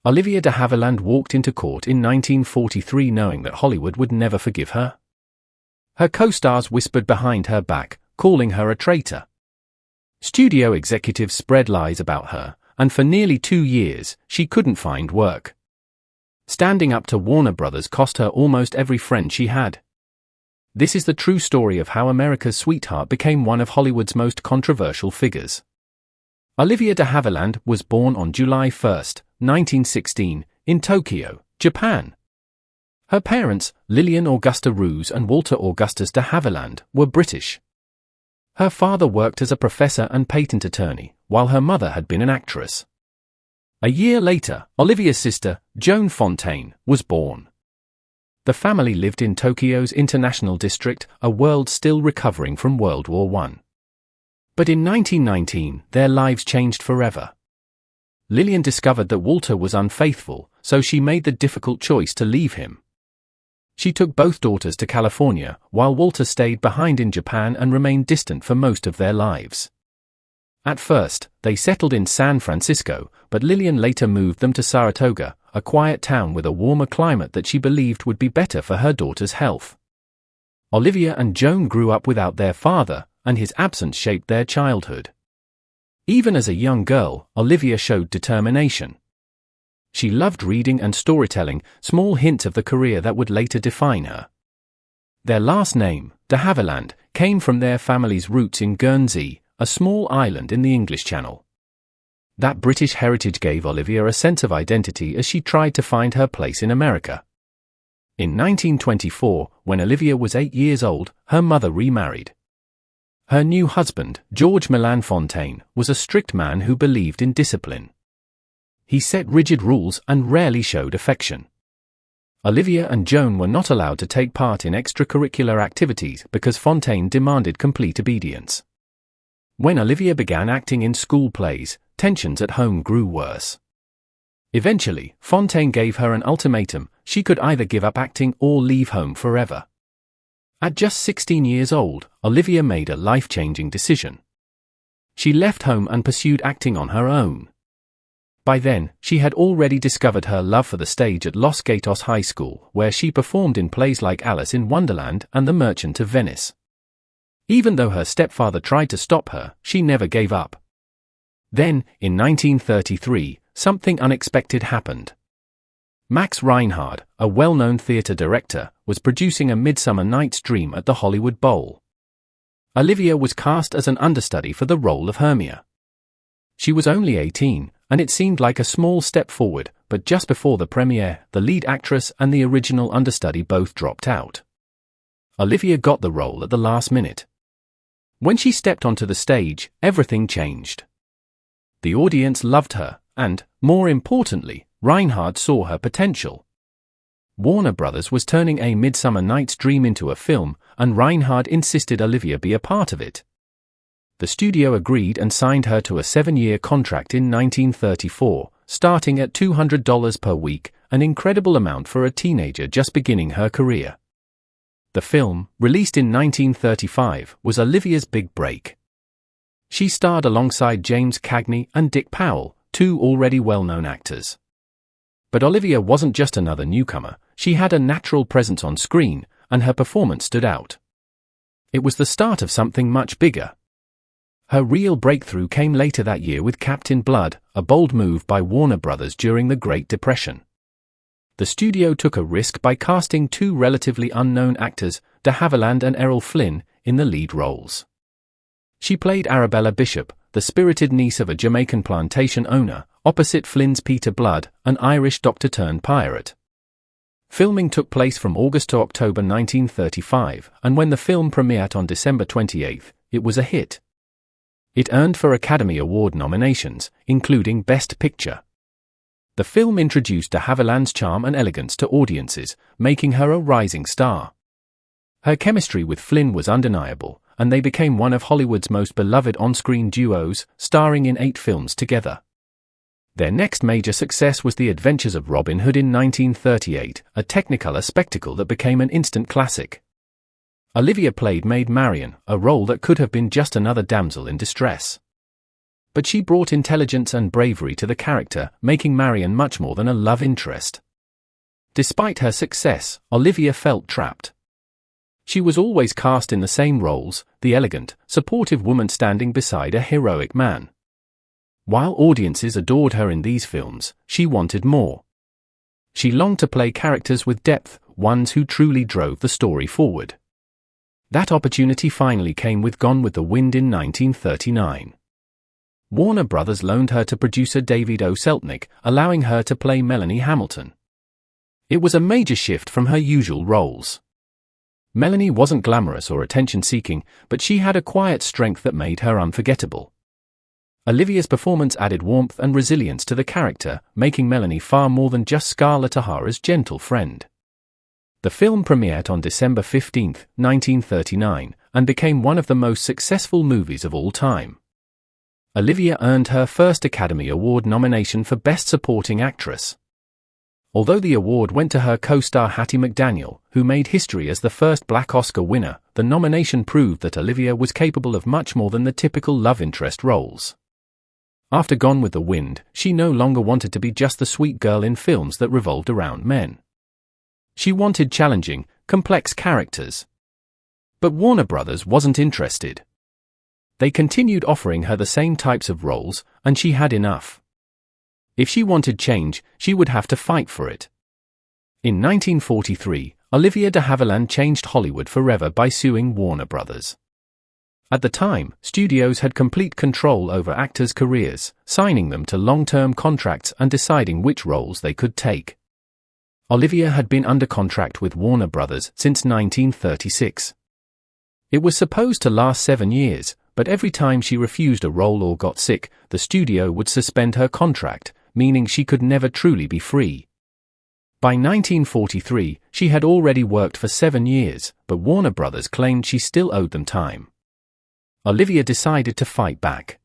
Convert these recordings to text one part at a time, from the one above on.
Olivia de Havilland walked into court in 1943 knowing that Hollywood would never forgive her. Her co-stars whispered behind her back, calling her a traitor. Studio executives spread lies about her, and for nearly 2 years, she couldn't find work. Standing up to Warner Brothers cost her almost every friend she had. This is the true story of how America's sweetheart became one of Hollywood's most controversial figures. Olivia de Havilland was born on July 1, 1916, in Tokyo, Japan. Her parents, Lillian Augusta Roos and Walter Augustus de Havilland, were British. Her father worked as a professor and patent attorney, while her mother had been an actress. A year later, Olivia's sister, Joan Fontaine, was born. The family lived in Tokyo's International District, a world still recovering from World War I. But in 1919, their lives changed forever. Lillian discovered that Walter was unfaithful, so she made the difficult choice to leave him. She took both daughters to California, while Walter stayed behind in Japan and remained distant for most of their lives. At first, they settled in San Francisco, but Lillian later moved them to Saratoga, a quiet town with a warmer climate that she believed would be better for her daughter's health. Olivia and Joan grew up without their father, and his absence shaped their childhood. Even as a young girl, Olivia showed determination. She loved reading and storytelling, small hints of the career that would later define her. Their last name, de Havilland, came from their family's roots in Guernsey, a small island in the English Channel. That British heritage gave Olivia a sense of identity as she tried to find her place in America. In 1924, when Olivia was 8 years old, her mother remarried. Her new husband, George Milan Fontaine, was a strict man who believed in discipline. He set rigid rules and rarely showed affection. Olivia and Joan were not allowed to take part in extracurricular activities because Fontaine demanded complete obedience. When Olivia began acting in school plays, tensions at home grew worse. Eventually, Fontaine gave her an ultimatum: she could either give up acting or leave home forever. At just 16 years old, Olivia made a life-changing decision. She left home and pursued acting on her own. By then, she had already discovered her love for the stage at Los Gatos High School, where she performed in plays like Alice in Wonderland and The Merchant of Venice. Even though her stepfather tried to stop her, she never gave up. Then, in 1933, something unexpected happened. Max Reinhardt, a well-known theater director, was producing A Midsummer Night's Dream at the Hollywood Bowl. Olivia was cast as an understudy for the role of Hermia. She was only 18, and it seemed like a small step forward, but just before the premiere, the lead actress and the original understudy both dropped out. Olivia got the role at the last minute. When she stepped onto the stage, everything changed. The audience loved her, and, more importantly, Reinhardt saw her potential. Warner Brothers was turning A Midsummer Night's Dream into a film, and Reinhardt insisted Olivia be a part of it. The studio agreed and signed her to a 7-year contract in 1934, starting at $200 per week, an incredible amount for a teenager just beginning her career. The film, released in 1935, was Olivia's big break. She starred alongside James Cagney and Dick Powell, 2 already well-known actors. But Olivia wasn't just another newcomer; she had a natural presence on screen, and her performance stood out. It was the start of something much bigger. Her real breakthrough came later that year with Captain Blood, a bold move by Warner Brothers during the Great Depression. The studio took a risk by casting 2 relatively unknown actors, de Havilland and Errol Flynn, in the lead roles. She played Arabella Bishop, the spirited niece of a Jamaican plantation owner, opposite Flynn's Peter Blood, an Irish doctor-turned-pirate. Filming took place from August to October 1935, and when the film premiered on December 28, it was a hit. It earned 4 Academy Award nominations, including Best Picture. The film introduced de Havilland's charm and elegance to audiences, making her a rising star. Her chemistry with Flynn was undeniable, and they became one of Hollywood's most beloved on-screen duos, starring in 8 films together. Their next major success was The Adventures of Robin Hood in 1938, a technicolor spectacle that became an instant classic. Olivia played Maid Marian, a role that could have been just another damsel in distress. but she brought intelligence and bravery to the character, making Marion much more than a love interest. Despite her success, Olivia felt trapped. She was always cast in the same roles, the elegant, supportive woman standing beside a heroic man. While audiences adored her in these films, she wanted more. She longed to play characters with depth, ones who truly drove the story forward. That opportunity finally came with Gone with the Wind in 1939. Warner Brothers loaned her to producer David O. Selznick, allowing her to play Melanie Hamilton. It was a major shift from her usual roles. Melanie wasn't glamorous or attention-seeking, but she had a quiet strength that made her unforgettable. Olivia's performance added warmth and resilience to the character, making Melanie far more than just Scarlett O'Hara's gentle friend. The film premiered on December 15, 1939, and became one of the most successful movies of all time. Olivia earned her first Academy Award nomination for Best Supporting Actress. Although the award went to her co-star Hattie McDaniel, who made history as the first Black Oscar winner, the nomination proved that Olivia was capable of much more than the typical love interest roles. After Gone with the Wind, she no longer wanted to be just the sweet girl in films that revolved around men. She wanted challenging, complex characters. But Warner Brothers wasn't interested. They continued offering her the same types of roles, and she had enough. If she wanted change, she would have to fight for it. In 1943, Olivia de Havilland changed Hollywood forever by suing Warner Brothers. At the time, studios had complete control over actors' careers, signing them to long-term contracts and deciding which roles they could take. Olivia had been under contract with Warner Brothers since 1936. It was supposed to last 7 years, but every time she refused a role or got sick, the studio would suspend her contract, meaning she could never truly be free. By 1943, she had already worked for 7 years, but Warner Brothers claimed she still owed them time. Olivia decided to fight back.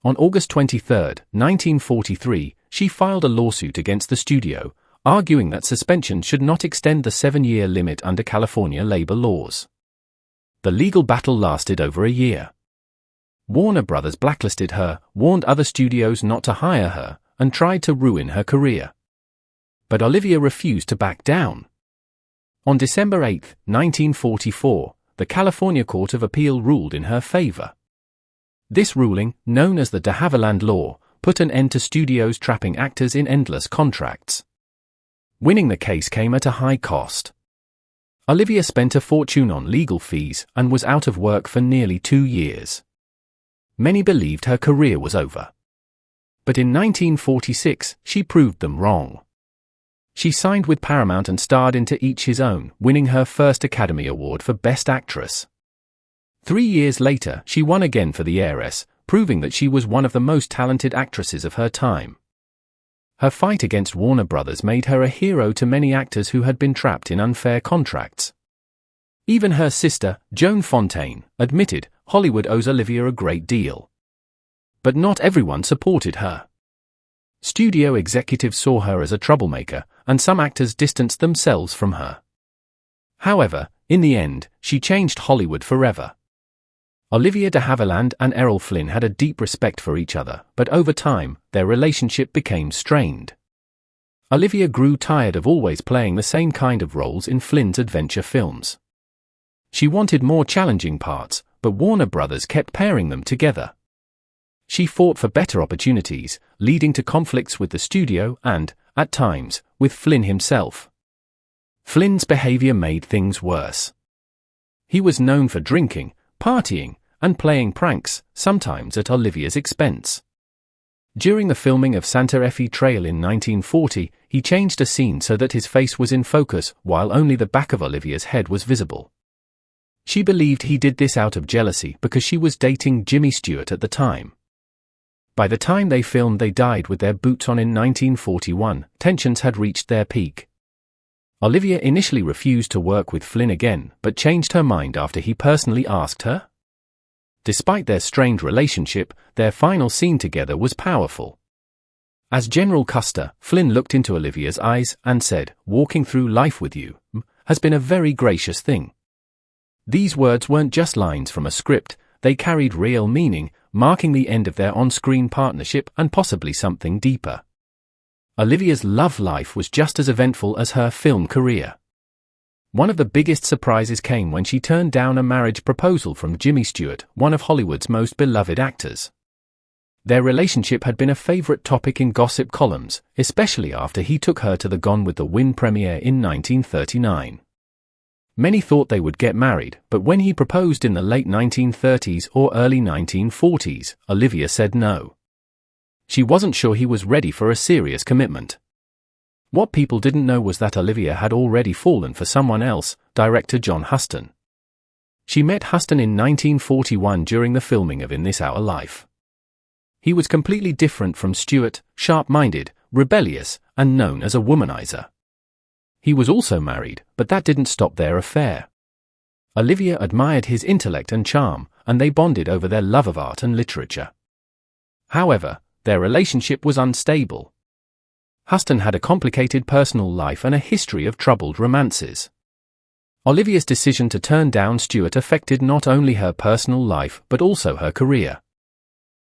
On August 23, 1943, she filed a lawsuit against the studio, arguing that suspension should not extend the 7-year limit under California labor laws. The legal battle lasted over a year. Warner Brothers blacklisted her, warned other studios not to hire her, and tried to ruin her career. But Olivia refused to back down. On December 8, 1944, the California Court of Appeal ruled in her favor. This ruling, known as the de Havilland Law, put an end to studios trapping actors in endless contracts. Winning the case came at a high cost. Olivia spent a fortune on legal fees and was out of work for nearly 2 years. Many believed her career was over. But in 1946, she proved them wrong. She signed with Paramount and starred into Each His Own, winning her first Academy Award for Best Actress. 3 years later, she won again for The Heiress, proving that she was one of the most talented actresses of her time. Her fight against Warner Brothers made her a hero to many actors who had been trapped in unfair contracts. Even her sister, Joan Fontaine, admitted Hollywood owes Olivia a great deal. But not everyone supported her. Studio executives saw her as a troublemaker, and some actors distanced themselves from her. However, in the end, she changed Hollywood forever. Olivia de Havilland and Errol Flynn had a deep respect for each other, but over time, their relationship became strained. Olivia grew tired of always playing the same kind of roles in Flynn's adventure films. She wanted more challenging parts, but Warner Brothers kept pairing them together. She fought for better opportunities, leading to conflicts with the studio and, at times, with Flynn himself. Flynn's behavior made things worse. He was known for drinking, partying, and playing pranks, sometimes at Olivia's expense. During the filming of Santa Fe Trail in 1940, he changed a scene so that his face was in focus while only the back of Olivia's head was visible. She believed he did this out of jealousy because she was dating Jimmy Stewart at the time. By the time they filmed They Died with Their Boots On in 1941, tensions had reached their peak. Olivia initially refused to work with Flynn again, but changed her mind after he personally asked her. Despite their strained relationship, their final scene together was powerful. As General Custer, Flynn looked into Olivia's eyes and said, "Walking through life with you has been a very gracious thing." These words weren't just lines from a script, they carried real meaning, marking the end of their on-screen partnership and possibly something deeper. Olivia's love life was just as eventful as her film career. One of the biggest surprises came when she turned down a marriage proposal from Jimmy Stewart, one of Hollywood's most beloved actors. Their relationship had been a favorite topic in gossip columns, especially after he took her to the Gone with the Wind premiere in 1939. Many thought they would get married, but when he proposed in the late 1930s or early 1940s, Olivia said no. She wasn't sure he was ready for a serious commitment. What people didn't know was that Olivia had already fallen for someone else, director John Huston. She met Huston in 1941 during the filming of In This Our Life. He was completely different from Stewart, sharp-minded, rebellious, and known as a womanizer. He was also married, but that didn't stop their affair. Olivia admired his intellect and charm, and they bonded over their love of art and literature. However, their relationship was unstable. Huston had a complicated personal life and a history of troubled romances. Olivia's decision to turn down Stewart affected not only her personal life but also her career.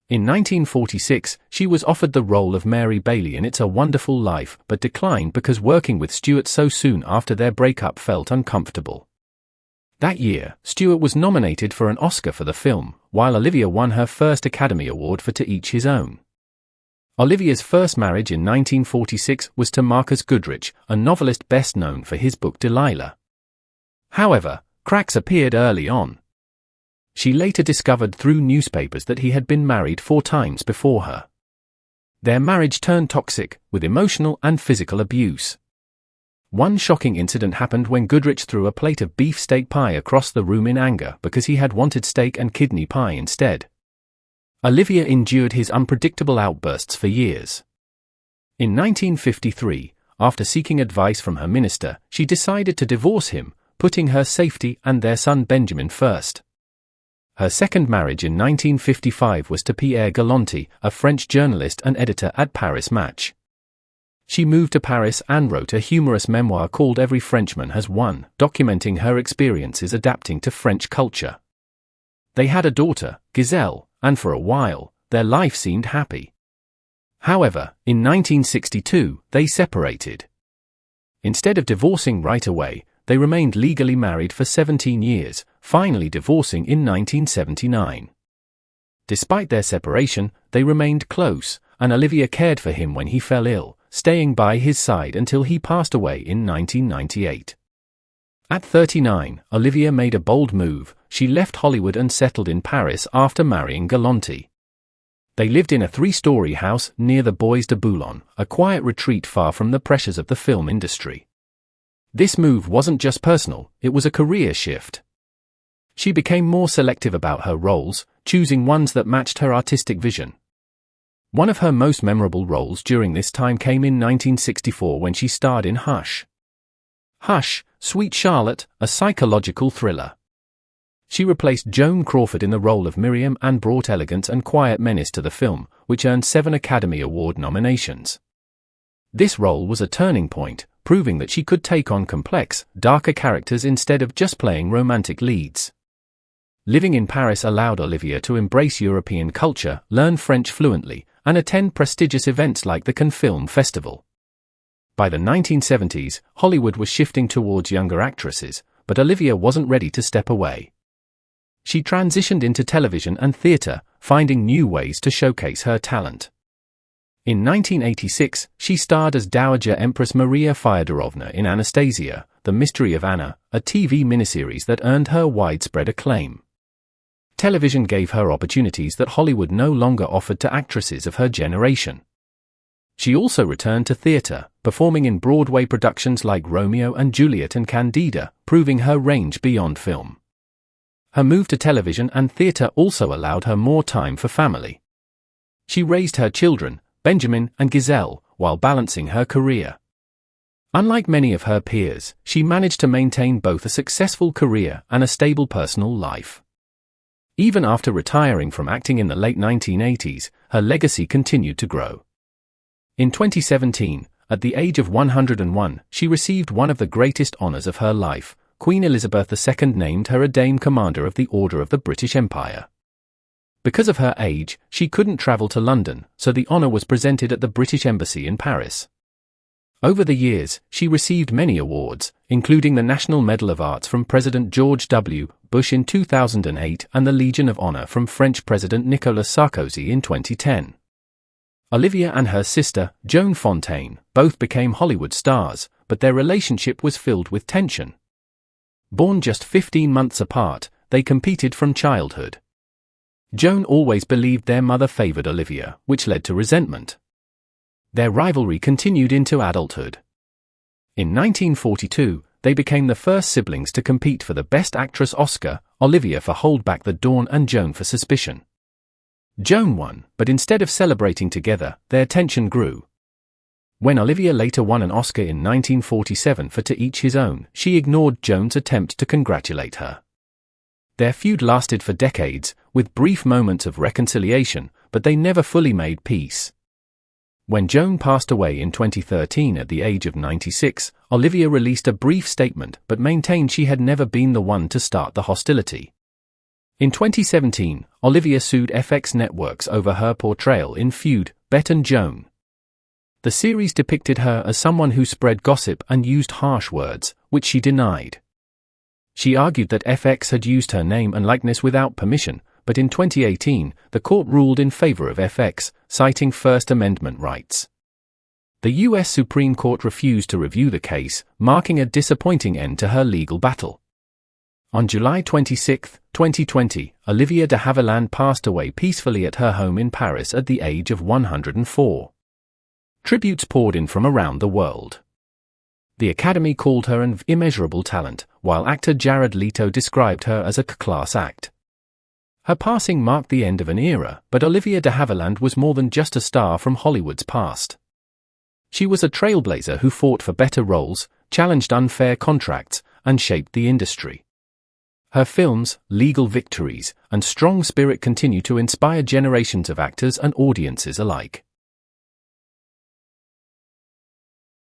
In 1946, she was offered the role of Mary Bailey in It's a Wonderful Life but declined because working with Stewart so soon after their breakup felt uncomfortable. That year, Stewart was nominated for an Oscar for the film, while Olivia won her first Academy Award for To Each His Own. Olivia's first marriage in 1946 was to Marcus Goodrich, a novelist best known for his book Delilah. However, cracks appeared early on. She later discovered through newspapers that he had been married 4 times before her. Their marriage turned toxic, with emotional and physical abuse. One shocking incident happened when Goodrich threw a plate of beef steak pie across the room in anger because he had wanted steak and kidney pie instead. Olivia endured his unpredictable outbursts for years. In 1953, after seeking advice from her minister, she decided to divorce him, putting her safety and their son Benjamin first. Her second marriage in 1955 was to Pierre Galanti, a French journalist and editor at Paris Match. She moved to Paris and wrote a humorous memoir called Every Frenchman Has One, documenting her experiences adapting to French culture. They had a daughter, Giselle, and for a while, their life seemed happy. However, in 1962, they separated. Instead of divorcing right away, they remained legally married for 17 years, finally divorcing in 1979. Despite their separation, they remained close, and Olivia cared for him when he fell ill, staying by his side until he passed away in 1998. At 39, Olivia made a bold move. She left Hollywood and settled in Paris after marrying Galanti. They lived in a 3-story house near the Bois de Boulogne, a quiet retreat far from the pressures of the film industry. This move wasn't just personal, it was a career shift. She became more selective about her roles, choosing ones that matched her artistic vision. One of her most memorable roles during this time came in 1964 when she starred in Hush. Hush, Sweet Charlotte, a psychological thriller. She replaced Joan Crawford in the role of Miriam and brought elegance and quiet menace to the film, which earned 7 Academy Award nominations. This role was a turning point, proving that she could take on complex, darker characters instead of just playing romantic leads. Living in Paris allowed Olivia to embrace European culture, learn French fluently, and attend prestigious events like the Cannes Film Festival. By the 1970s, Hollywood was shifting towards younger actresses, but Olivia wasn't ready to step away. She transitioned into television and theatre, finding new ways to showcase her talent. In 1986, she starred as Dowager Empress Maria Fyodorovna in Anastasia, The Mystery of Anna, a TV miniseries that earned her widespread acclaim. Television gave her opportunities that Hollywood no longer offered to actresses of her generation. She also returned to theatre, performing in Broadway productions like Romeo and Juliet and Candida, proving her range beyond film. Her move to television and theatre also allowed her more time for family. She raised her children, Benjamin and Giselle, while balancing her career. Unlike many of her peers, she managed to maintain both a successful career and a stable personal life. Even after retiring from acting in the late 1980s, her legacy continued to grow. In 2017, at the age of 101, she received one of the greatest honours of her life. Queen Elizabeth II named her a Dame Commander of the Order of the British Empire. Because of her age, she couldn't travel to London, so the honor was presented at the British Embassy in Paris. Over the years, she received many awards, including the National Medal of Arts from President George W. Bush in 2008 and the Legion of Honor from French President Nicolas Sarkozy in 2010. Olivia and her sister, Joan Fontaine, both became Hollywood stars, but their relationship was filled with tension. Born just 15 months apart, they competed from childhood. Joan always believed their mother favored Olivia, which led to resentment. Their rivalry continued into adulthood. In 1942, they became the first siblings to compete for the Best Actress Oscar, Olivia for Hold Back the Dawn and Joan for Suspicion. Joan won, but instead of celebrating together, their tension grew. When Olivia later won an Oscar in 1947 for To Each His Own, she ignored Joan's attempt to congratulate her. Their feud lasted for decades, with brief moments of reconciliation, but they never fully made peace. When Joan passed away in 2013 at the age of 96, Olivia released a brief statement but maintained she had never been the one to start the hostility. In 2017, Olivia sued FX Networks over her portrayal in Feud, Bette and Joan. The series depicted her as someone who spread gossip and used harsh words, which she denied. She argued that FX had used her name and likeness without permission, but in 2018, the court ruled in favor of FX, citing First Amendment rights. The U.S. Supreme Court refused to review the case, marking a disappointing end to her legal battle. On July 26, 2020, Olivia de Havilland passed away peacefully at her home in Paris at the age of 104. Tributes poured in from around the world. The Academy called her an immeasurable talent, while actor Jared Leto described her as a class act. Her passing marked the end of an era, but Olivia de Havilland was more than just a star from Hollywood's past. She was a trailblazer who fought for better roles, challenged unfair contracts, and shaped the industry. Her films, legal victories, and strong spirit continue to inspire generations of actors and audiences alike.